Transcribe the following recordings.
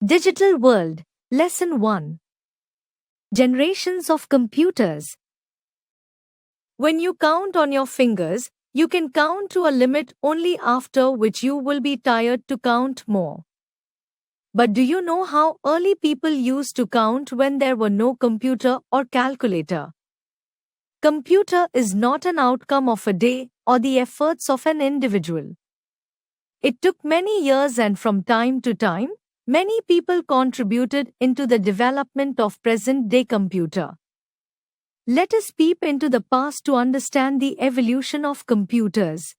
Digital World, Lesson 1. Generations of Computers. When you count on your fingers, you can count to a limit only after which you will be tired to count more. But do you know how early people used to count when there were no computer or calculator? Computer is not an outcome of a day or the efforts of an individual. It took many years, and from time to time, many people contributed into the development of present-day computer. Let us peep into the past to understand the evolution of computers.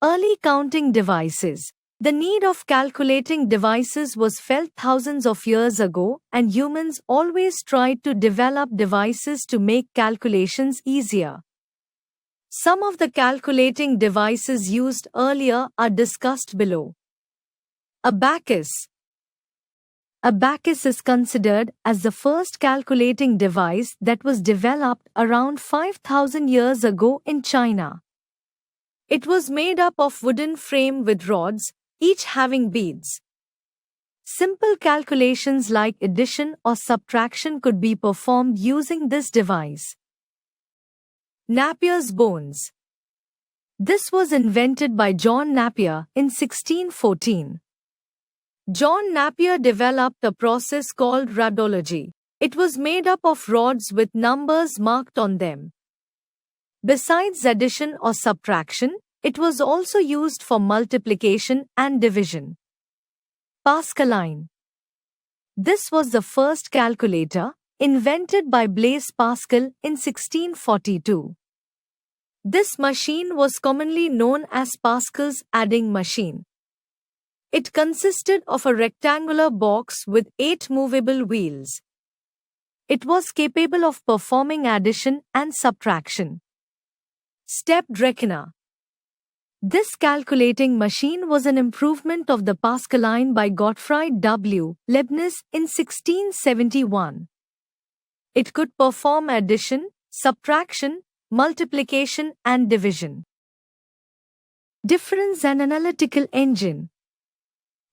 Early counting devices. The need of calculating devices was felt thousands of years ago, and humans always tried to develop devices to make calculations easier. Some of the calculating devices used earlier are discussed below. Abacus. Abacus is considered as the first calculating device that was developed around 5,000 years ago in China. It was made up of wooden frame with rods, each having beads. Simple calculations like addition or subtraction could be performed using this device. Napier's bones. This was invented by John Napier in 1614. John Napier developed a process called rhodology. It was made up of rods with numbers marked on them. Besides addition or subtraction, it was also used for multiplication and division. Pascaline. This was the first calculator, invented by Blaise Pascal in 1642. This machine was commonly known as Pascal's adding machine. It consisted of a rectangular box with 8 movable wheels. It was capable of performing addition and subtraction. Stepped reckoner. This calculating machine was an improvement of the Pascaline by Gottfried W. Leibniz in 1671. It could perform addition, subtraction, multiplication and division. Difference and analytical engine.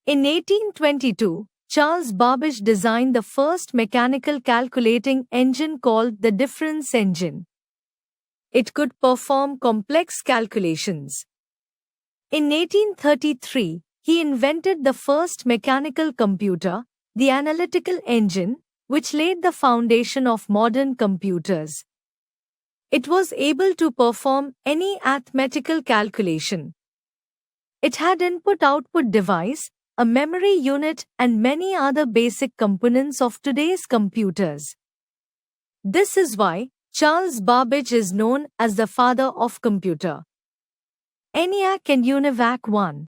In 1822, Charles Babbage designed the first mechanical calculating engine called the difference engine. It could perform complex calculations. In 1833, he invented the first mechanical computer, the analytical engine, which laid the foundation of modern computers. It was able to perform any arithmetical calculation. It had input-output device, a memory unit, and many other basic components of today's computers. This is why Charles Babbage is known as the father of computer. ENIAC and UNIVAC 1.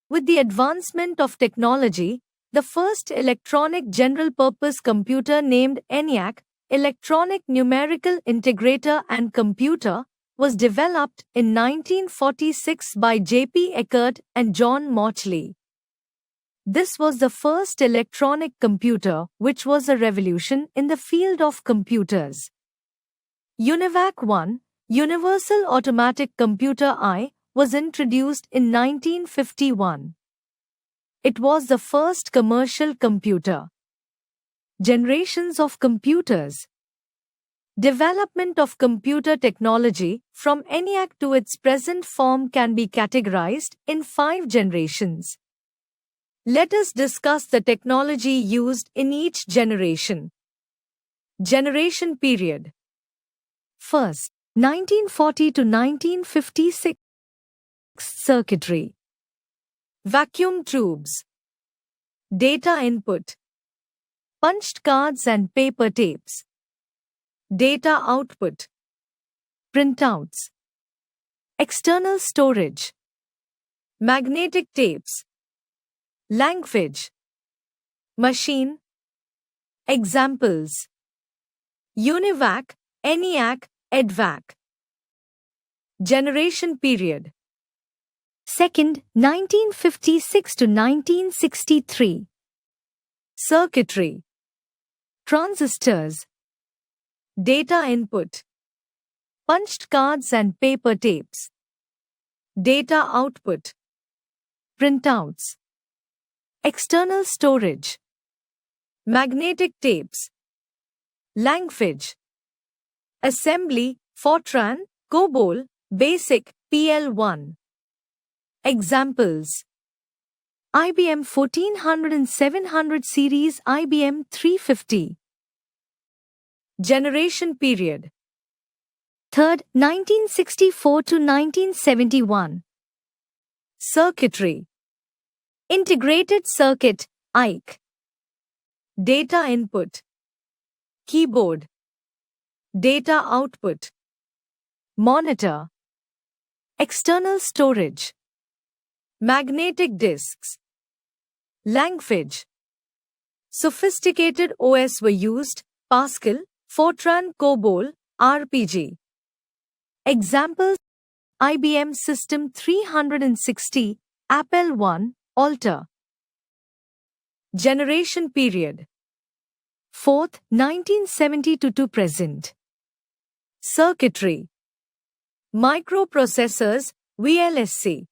With the advancement of technology, the first electronic general-purpose computer named ENIAC, Electronic Numerical Integrator and Computer, was developed in 1946 by J.P. Eckert and John Mauchly. This was the first electronic computer, which was a revolution in the field of computers. UNIVAC 1, Universal Automatic Computer I, was introduced in 1951. It was the first commercial computer. Generations of computers. Development of computer technology, from ENIAC to its present form, can be categorized in 5 generations. Let us discuss the technology used in each generation. Generation period. First, 1940 to 1956. Circuitry. Vacuum tubes. Data input. Punched cards and paper tapes. Data output. Printouts. External storage. Magnetic tapes. Language. Machine. Examples. UNIVAC, ENIAC, EDVAC. Generation period. Second, 1956 to 1963. Circuitry. Transistors. Data input. Punched cards and paper tapes. Data output. Printouts. External storage. Magnetic tapes. Language. Assembly, Fortran, COBOL, BASIC, PL1. Examples: IBM 1400 and 700 series, IBM 350. Generation period: third, 1964 to 1971. Circuitry: integrated circuit, IC. Data input: keyboard. Data output: monitor. External storage: magnetic disks. Language: sophisticated OS were used, Pascal, Fortran, COBOL, RPG. Examples: IBM System 360, Apple I, Alta. Generation period: fourth, 1970 to present. Circuitry: microprocessors, VLSI.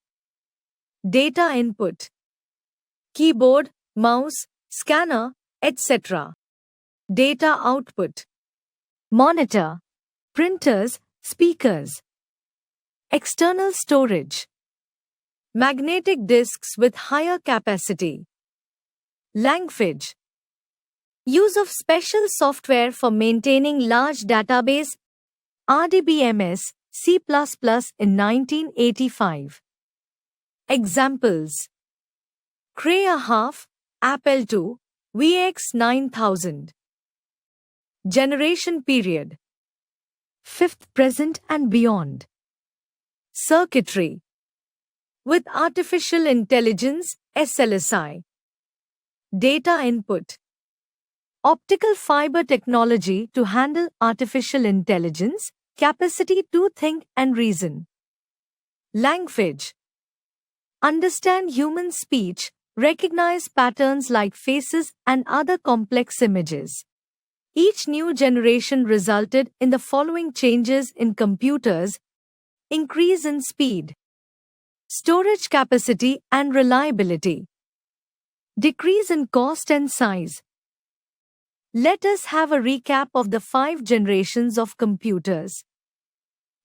Data input: keyboard, mouse, scanner, etc. Data output: monitor, printers, speakers. External storage: magnetic disks with higher capacity. Language: use of special software for maintaining large database, RDBMS, C++ in 1985. Examples: Cray a half, Apple II, VX9000. Generation period: fifth, present and beyond. Circuitry: with artificial intelligence, SLSI. Data input: optical fiber technology to handle artificial intelligence, capacity to think and reason. Language: understand human speech, recognize patterns like faces and other complex images. Each new generation resulted in the following changes in computers: increase in speed, storage capacity and reliability, decrease in cost and size. Let us have a recap of the 5 generations of computers.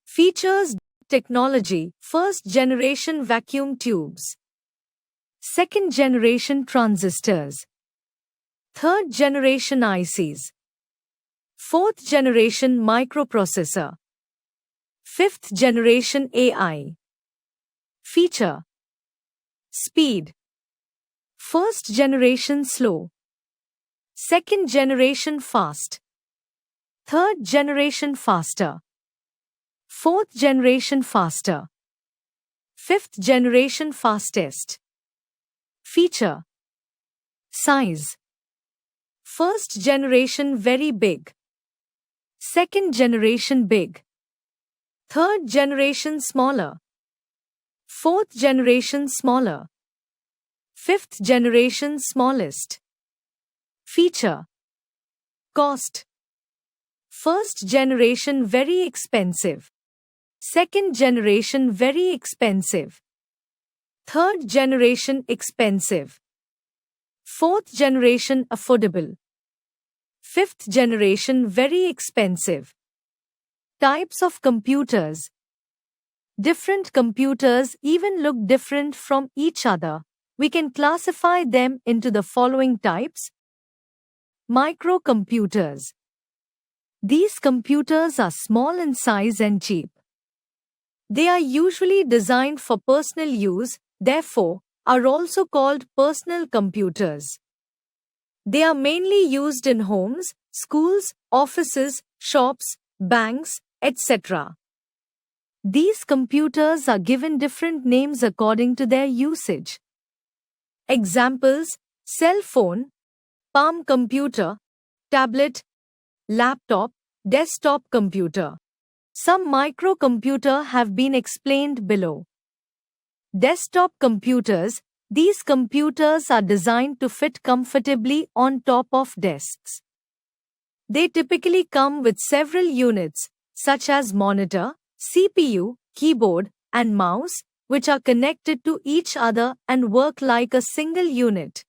Features: technology, first generation vacuum tubes, second generation transistors, third generation ICs, fourth generation microprocessor, fifth generation AI. Feature: speed, first generation slow, second generation fast, third generation faster, fourth generation faster, fifth generation fastest. Feature: size, first generation very big, second generation big, third generation smaller, fourth generation smaller, fifth generation smallest. Feature: cost, first generation very expensive, second generation very expensive, third generation expensive, fourth generation affordable, fifth generation very expensive. Types of computers: different computers even look different from each other. We can classify them into the following types. Microcomputers. These computers are small in size and cheap. They are usually designed for personal use, therefore, are also called personal computers. They are mainly used in homes, schools, offices, shops, banks, etc. These computers are given different names according to their usage. Examples: cell phone, palm computer, tablet, laptop, desktop computer. Some microcomputer have been explained below. Desktop computers. These computers are designed to fit comfortably on top of desks. They typically come with several units, such as monitor, CPU, keyboard, and mouse, which are connected to each other and work like a single unit.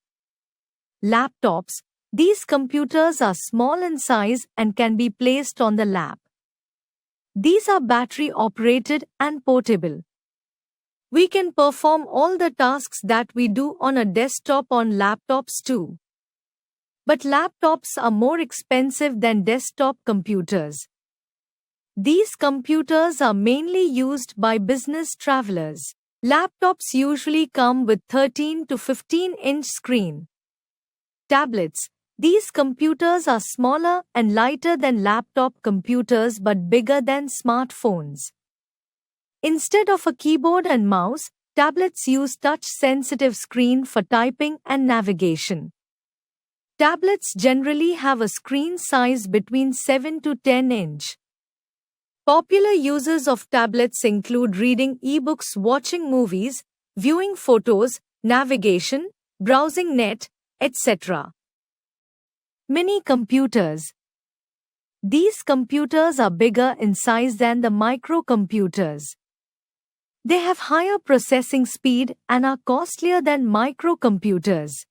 Laptops. These computers are small in size and can be placed on the lap. These are battery operated and portable. We can perform all the tasks that we do on a desktop on laptops too. But laptops are more expensive than desktop computers. These computers are mainly used by business travelers. Laptops usually come with 13 to 15-inch screen. Tablets. These computers are smaller and lighter than laptop computers but bigger than smartphones. Instead of a keyboard and mouse, tablets use touch-sensitive screen for typing and navigation. Tablets generally have a screen size between 7 to 10 inch. Popular uses of tablets include reading ebooks, watching movies, viewing photos, navigation, browsing net, etc. Mini computers. These computers are bigger in size than the microcomputers. They have higher processing speed and are costlier than microcomputers.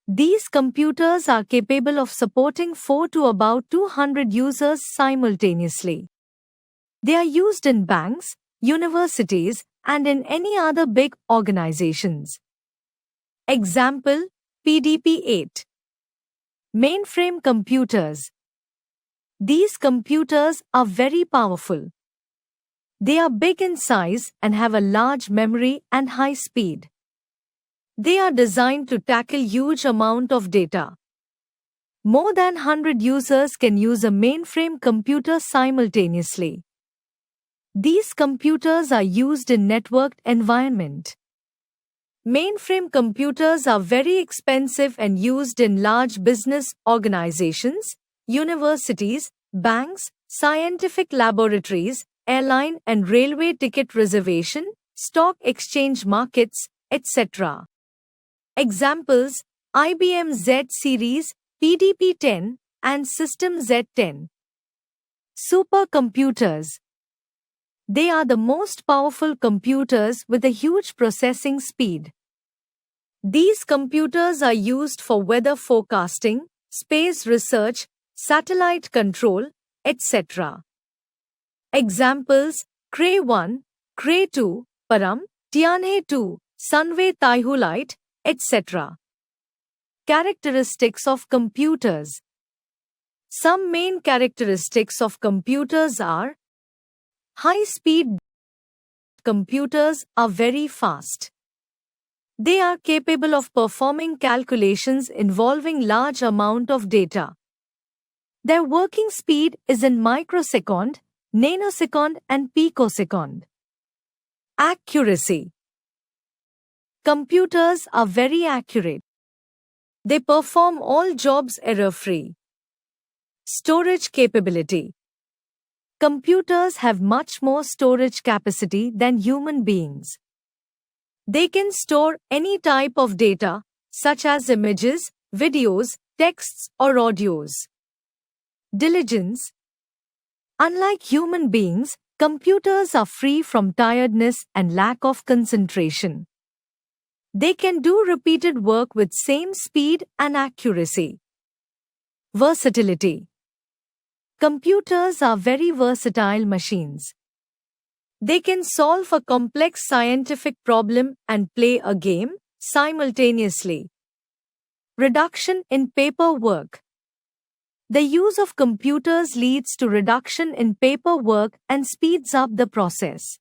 These computers are capable of supporting 4 to about 200 users simultaneously. They are used in banks, universities, and in any other big organizations. Example, PDP-8. Mainframe computers. These computers are very powerful. They are big in size and have a large memory and high speed. They are designed to tackle huge amount of data. More than 100 users can use a mainframe computer simultaneously. These computers are used in networked environment. Mainframe computers are very expensive and used in large business organizations, universities, banks, scientific laboratories, airline and railway ticket reservation, stock exchange markets, etc. Examples: IBM Z series, PDP-10, and System Z10. Supercomputers. They are the most powerful computers with a huge processing speed. These computers are used for weather forecasting, space research, satellite control, etc. Examples: Cray-1, Cray-2, Param, Tianhe-2, Sunway Taihu-Lite, etc. Characteristics of computers. Some main characteristics of computers are: high-speed. Computers are very fast. They are capable of performing calculations involving large amount of data. Their working speed is in microsecond, nanosecond and picosecond. Accuracy. Computers are very accurate. They perform all jobs error-free. Storage capability. Computers have much more storage capacity than human beings. They can store any type of data, such as images, videos, texts, or audios. Diligence. Unlike human beings, computers are free from tiredness and lack of concentration. They can do repeated work with same speed and accuracy. Versatility. Computers are very versatile machines. They can solve a complex scientific problem and play a game simultaneously. Reduction in paperwork. The use of computers leads to reduction in paperwork and speeds up the process.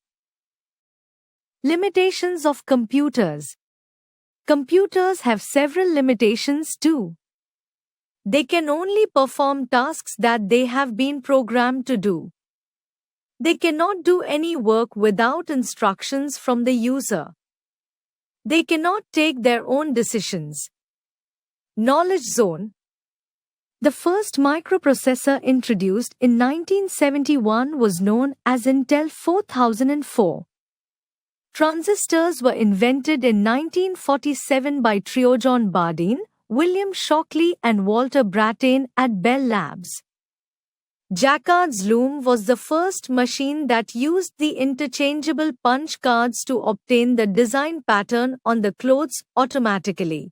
Limitations of computers. Computers have several limitations too. They can only perform tasks that they have been programmed to do. They cannot do any work without instructions from the user. They cannot take their own decisions. Knowledge zone. The first microprocessor introduced in 1971 was known as Intel 4004. Transistors were invented in 1947 by Triojon Bardeen, William Shockley and Walter Brattain at Bell Labs. Jacquard's loom was the first machine that used the interchangeable punch cards to obtain the design pattern on the clothes automatically.